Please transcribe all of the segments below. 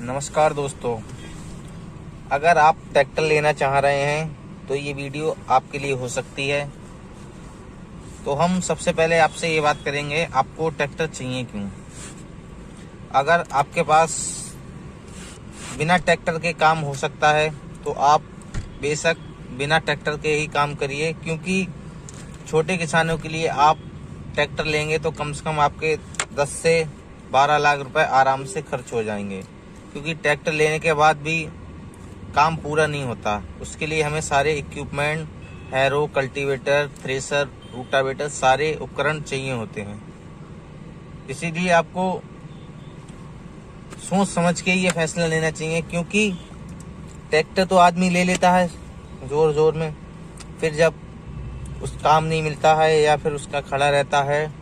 नमस्कार दोस्तों, अगर आप ट्रैक्टर लेना चाह रहे हैं तो ये वीडियो आपके लिए हो सकती है। तो हम सबसे पहले आपसे ये बात करेंगे, आपको ट्रैक्टर चाहिए क्यों। अगर आपके पास बिना ट्रैक्टर के काम हो सकता है तो आप बेशक बिना ट्रैक्टर के ही काम करिए, क्योंकि छोटे किसानों के लिए आप ट्रैक्टर लेंगे तो कम से कम आपके 10 से 12 लाख रुपए आराम से खर्च हो जाएंगे, क्योंकि ट्रैक्टर लेने के बाद भी काम पूरा नहीं होता। उसके लिए हमें सारे equipment, harrow, cultivator, thresher, rotavator, सारे उपकरण चाहिए होते हैं। इसीलिए आपको सोच समझ के ये फैसला लेना चाहिए, क्योंकि ट्रैक्टर तो आदमी ले लेता है जोर जोर में, फिर जब उस काम नहीं मिलता है या फिर उसका खड़ा रहता है,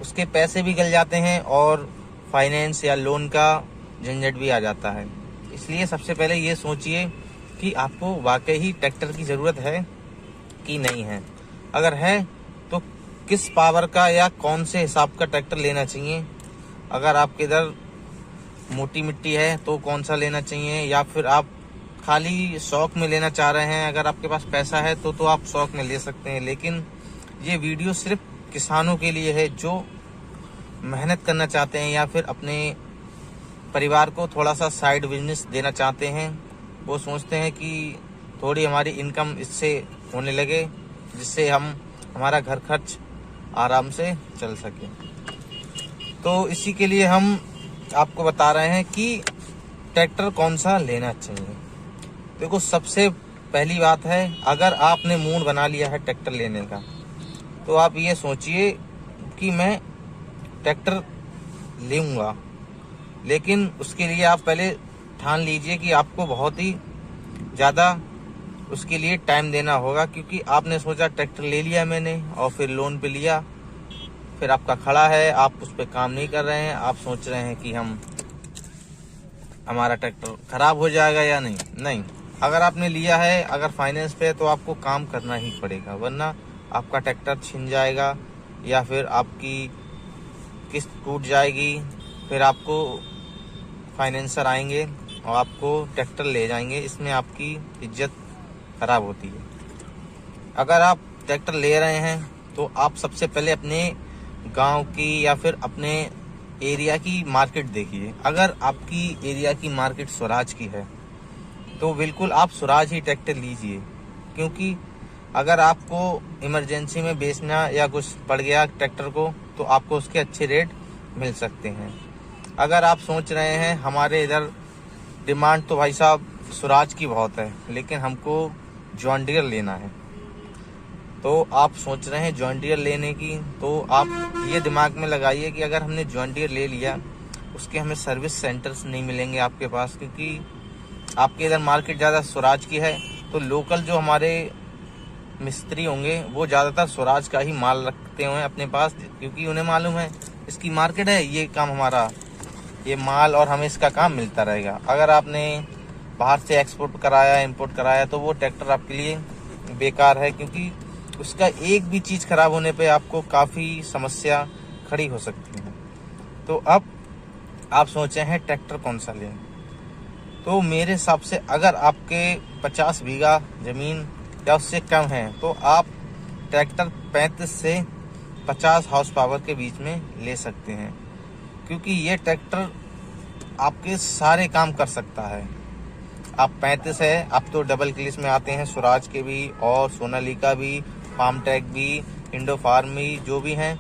उसके पैसे भी गल जाते हैं और फाइनेंस या लोन का झंझट भी आ जाता है। इसलिए सबसे पहले ये सोचिए कि आपको वाकई ही ट्रैक्टर की ज़रूरत है कि नहीं है। अगर है तो किस पावर का या कौन से हिसाब का ट्रैक्टर लेना चाहिए। अगर आपके इधर मोटी मिट्टी है तो कौन सा लेना चाहिए, या फिर आप खाली शौक में लेना चाह रहे हैं। अगर आपके पास पैसा है तो आप शौक में ले सकते हैं, लेकिन ये वीडियो सिर्फ किसानों के लिए है जो मेहनत करना चाहते हैं या फिर अपने परिवार को थोड़ा सा साइड बिजनेस देना चाहते हैं। वो सोचते हैं कि थोड़ी हमारी इनकम इससे होने लगे, जिससे हमारा घर खर्च आराम से चल सके। तो इसी के लिए हम आपको बता रहे हैं कि ट्रैक्टर कौन सा लेना चाहिए। देखो, सबसे पहली बात है, अगर आपने मूड बना लिया है ट्रैक्टर लेने का तो आप ये सोचिए कि मैं ट्रैक्टर लूँगा, लेकिन उसके लिए आप पहले ठान लीजिए कि आपको बहुत ही ज़्यादा उसके लिए टाइम देना होगा, क्योंकि आपने सोचा ट्रैक्टर ले लिया मैंने और फिर लोन पे लिया, फिर आपका खड़ा है, आप उस पर काम नहीं कर रहे हैं, आप सोच रहे हैं कि हमारा ट्रैक्टर खराब हो जाएगा या नहीं। अगर आपने लिया है, अगर फाइनेंस पे है, तो आपको काम करना ही पड़ेगा, वरना आपका ट्रैक्टर छिन जाएगा या फिर आपकी किस्त टूट जाएगी। फिर आपको फाइनेंसर आएंगे और आपको ट्रैक्टर ले जाएंगे, इसमें आपकी इज्जत खराब होती है। अगर आप ट्रैक्टर ले रहे हैं तो आप सबसे पहले अपने गांव की या फिर अपने एरिया की मार्केट देखिए। अगर आपकी एरिया की मार्केट स्वराज की है तो बिल्कुल आप स्वराज ही ट्रैक्टर लीजिए, क्योंकि अगर आपको इमरजेंसी में बेचना या कुछ पड़ गया ट्रैक्टर को तो आपको उसके अच्छे रेट मिल सकते हैं। अगर आप सोच रहे हैं हमारे इधर डिमांड तो भाई साहब स्वराज की बहुत है, लेकिन हमको जॉन डियर लेना है, तो आप सोच रहे हैं जॉन डियर लेने की, तो आप ये दिमाग में लगाइए कि अगर हमने जॉन डियर ले लिया, उसके हमें सर्विस सेंटर्स नहीं मिलेंगे आपके पास, क्योंकि आपके इधर मार्केट ज़्यादा स्वराज की है। तो लोकल जो हमारे मिस्त्री होंगे वो ज़्यादातर स्वराज का ही माल रखते हुए अपने पास, क्योंकि उन्हें मालूम है इसकी मार्केट है, ये काम हमारा, ये माल और हमें इसका काम मिलता रहेगा। अगर आपने बाहर से एक्सपोर्ट कराया, इंपोर्ट कराया, तो वो ट्रैक्टर आपके लिए बेकार है, क्योंकि उसका एक भी चीज़ खराब होने पे आपको काफ़ी समस्या खड़ी हो सकती है। तो अब आप सोचे हैं ट्रैक्टर कौन सा लें, तो मेरे हिसाब से अगर आपके 50 बीघा ज़मीन या उससे कम है तो आप ट्रैक्टर 35 से 50 हॉर्स पावर के बीच में ले सकते हैं, क्योंकि ये ट्रैक्टर आपके सारे काम कर सकता है। आप 35 है, अब तो डबल क्लिच में आते हैं स्वराज के भी और सोनालिका भी, फार्म ट्रैक भी, इंडो फार्म भी, जो भी हैं।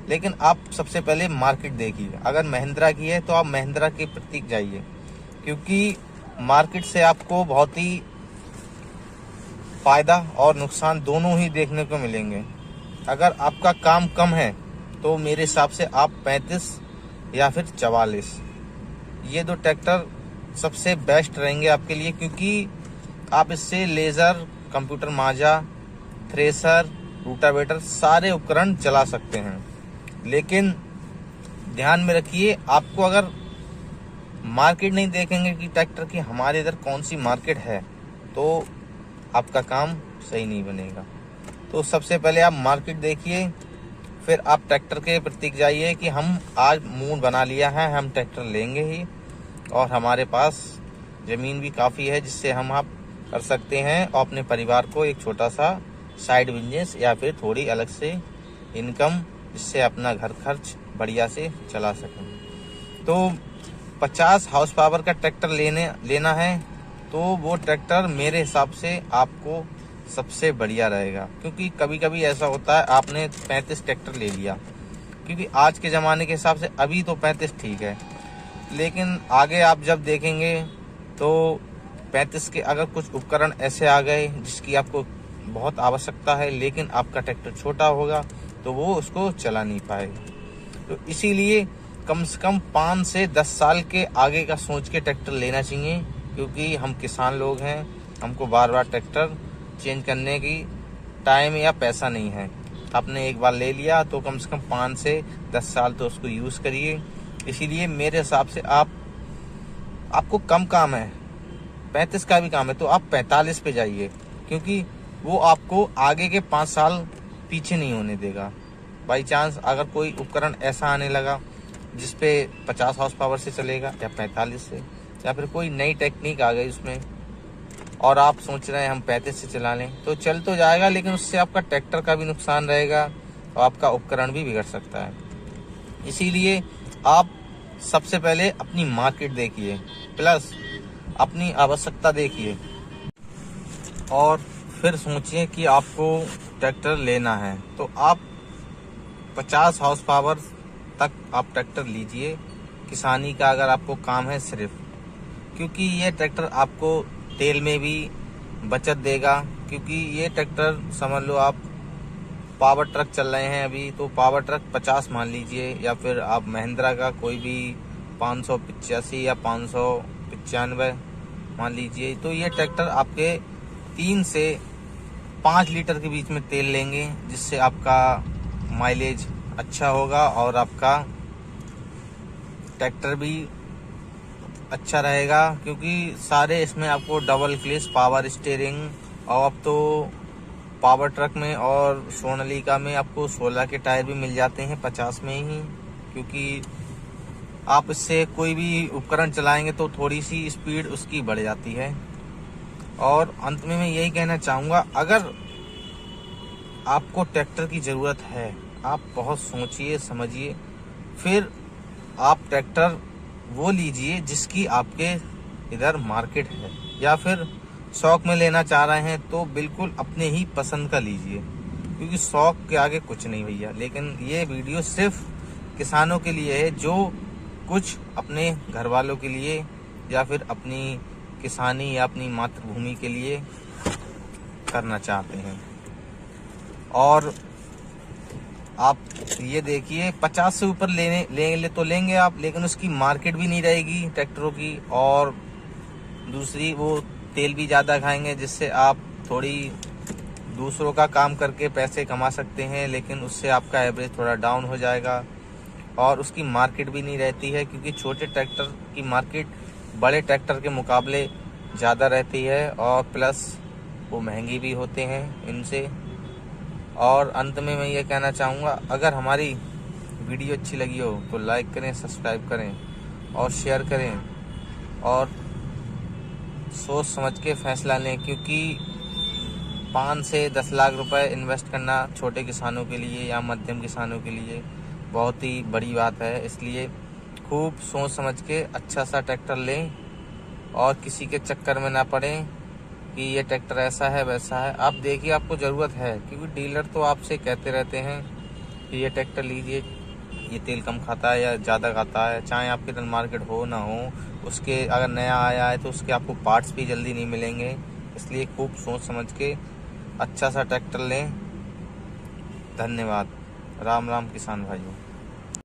लेकिन आप सबसे पहले मार्केट देखिए। अगर महिंद्रा की है तो आप महिंद्रा के प्रतीक जाइए, क्योंकि मार्केट से आपको बहुत ही फायदा और नुकसान दोनों ही देखने को मिलेंगे। अगर आपका काम कम है तो मेरे हिसाब से आप 35 या फिर 44, ये दो ट्रैक्टर सबसे बेस्ट रहेंगे आपके लिए, क्योंकि आप इससे लेज़र, कंप्यूटर माजा, थ्रेसर, रूटावेटर सारे उपकरण चला सकते हैं। लेकिन ध्यान में रखिए, आपको अगर मार्केट नहीं देखेंगे कि ट्रैक्टर की हमारे इधर कौन सी मार्केट है, तो आपका काम सही नहीं बनेगा। तो सबसे पहले आप मार्केट देखिए, फिर आप ट्रैक्टर के प्रतीक जाइए कि हम आज मूड बना लिया है, हम ट्रैक्टर लेंगे ही, और हमारे पास ज़मीन भी काफ़ी है जिससे हम आप कर सकते हैं और अपने परिवार को एक छोटा सा साइड बिजनेस या फिर थोड़ी अलग से इनकम, जिससे अपना घर खर्च बढ़िया से चला सकें। तो 50 हाउस पावर का ट्रैक्टर लेना है तो वो ट्रैक्टर मेरे हिसाब से आपको सबसे बढ़िया रहेगा, क्योंकि कभी कभी ऐसा होता है आपने 35 ट्रैक्टर ले लिया, क्योंकि आज के ज़माने के हिसाब से अभी तो 35 ठीक है, लेकिन आगे आप जब देखेंगे तो 35 के अगर कुछ उपकरण ऐसे आ गए जिसकी आपको बहुत आवश्यकता है लेकिन आपका ट्रैक्टर छोटा होगा तो वो उसको चला नहीं पाएगा। तो इसीलिए कम से कम 5 से 10 साल के आगे का सोच के ट्रैक्टर लेना चाहिए, क्योंकि हम किसान लोग हैं, हमको बार बार ट्रैक्टर चेंज करने की टाइम या पैसा नहीं है। आपने एक बार ले लिया तो कम से कम 5 से 10 साल तो उसको यूज़ करिए। इसीलिए मेरे हिसाब से आपको कम काम है, 35 का भी काम है तो आप 45 पे जाइए, क्योंकि वो आपको आगे के 5 साल पीछे नहीं होने देगा। बाई चांस अगर कोई उपकरण ऐसा आने लगा जिसपे 50 हाउस पावर से चलेगा या 45 से, या फिर कोई नई टेक्निक आ गई उसमें और आप सोच रहे हैं हम 35 से चला लें, तो चल तो जाएगा लेकिन उससे आपका ट्रैक्टर का भी नुकसान रहेगा और आपका उपकरण भी बिगड़ सकता है। इसीलिए आप सबसे पहले अपनी मार्केट देखिए, प्लस अपनी आवश्यकता देखिए और फिर सोचिए कि आपको ट्रैक्टर लेना है तो आप 50 हाउस पावर तक आप ट्रैक्टर लीजिए, किसानी का अगर आपको काम है सिर्फ, क्योंकि ये ट्रैक्टर आपको तेल में भी बचत देगा। क्योंकि ये ट्रैक्टर समझ लो आप पावर ट्रक चल रहे हैं अभी, तो पावर ट्रक 50 मान लीजिए, या फिर आप महिंद्रा का कोई भी 585 या 595 मान लीजिए, तो ये ट्रैक्टर आपके 3 से 5 लीटर के बीच में तेल लेंगे, जिससे आपका माइलेज अच्छा होगा और आपका ट्रैक्टर भी अच्छा रहेगा। क्योंकि सारे इसमें आपको डबल क्लच, पावर स्टीयरिंग, और अब तो पावर ट्रक में और सोनालिका में आपको 16 के टायर भी मिल जाते हैं 50 में ही, क्योंकि आप इससे कोई भी उपकरण चलाएंगे तो थोड़ी सी स्पीड उसकी बढ़ जाती है। और अंत में मैं यही कहना चाहूँगा, अगर आपको ट्रैक्टर की ज़रूरत है, आप बहुत सोचिए समझिए, फिर आप ट्रैक्टर वो लीजिए जिसकी आपके इधर मार्केट है, या फिर शौक में लेना चाह रहे हैं तो बिल्कुल अपने ही पसंद का लीजिए, क्योंकि शौक के आगे कुछ नहीं भैया। लेकिन ये वीडियो सिर्फ किसानों के लिए है जो कुछ अपने घर वालों के लिए या फिर अपनी किसानी या अपनी मातृभूमि के लिए करना चाहते हैं। और आप ये देखिए 50 से ऊपर लेंगे आप, लेकिन उसकी मार्केट भी नहीं रहेगी ट्रैक्टरों की, और दूसरी वो तेल भी ज़्यादा खाएंगे, जिससे आप थोड़ी दूसरों का काम करके पैसे कमा सकते हैं, लेकिन उससे आपका एवरेज थोड़ा डाउन हो जाएगा और उसकी मार्केट भी नहीं रहती है, क्योंकि छोटे ट्रैक्टर की मार्केट बड़े ट्रैक्टर के मुकाबले ज़्यादा रहती है और प्लस वो महंगी भी होते हैं इनसे। और अंत में मैं ये कहना चाहूँगा, अगर हमारी वीडियो अच्छी लगी हो तो लाइक करें, सब्सक्राइब करें और शेयर करें, और सोच समझ के फैसला लें, क्योंकि 5 से 10 लाख रुपए इन्वेस्ट करना छोटे किसानों के लिए या मध्यम किसानों के लिए बहुत ही बड़ी बात है। इसलिए खूब सोच समझ के अच्छा सा ट्रैक्टर लें और किसी के चक्कर में ना पड़ें कि ये ट्रैक्टर ऐसा है वैसा है। आप देखिए आपको ज़रूरत है, क्योंकि डीलर तो आपसे कहते रहते हैं कि ये ट्रैक्टर लीजिए, ये तेल कम खाता है या ज़्यादा खाता है, चाहे आपके इधर मार्केट हो ना हो, उसके अगर नया आया है तो उसके आपको पार्ट्स भी जल्दी नहीं मिलेंगे। इसलिए खूब सोच समझ के अच्छा सा ट्रैक्टर लें। धन्यवाद। राम राम किसान भाइयों।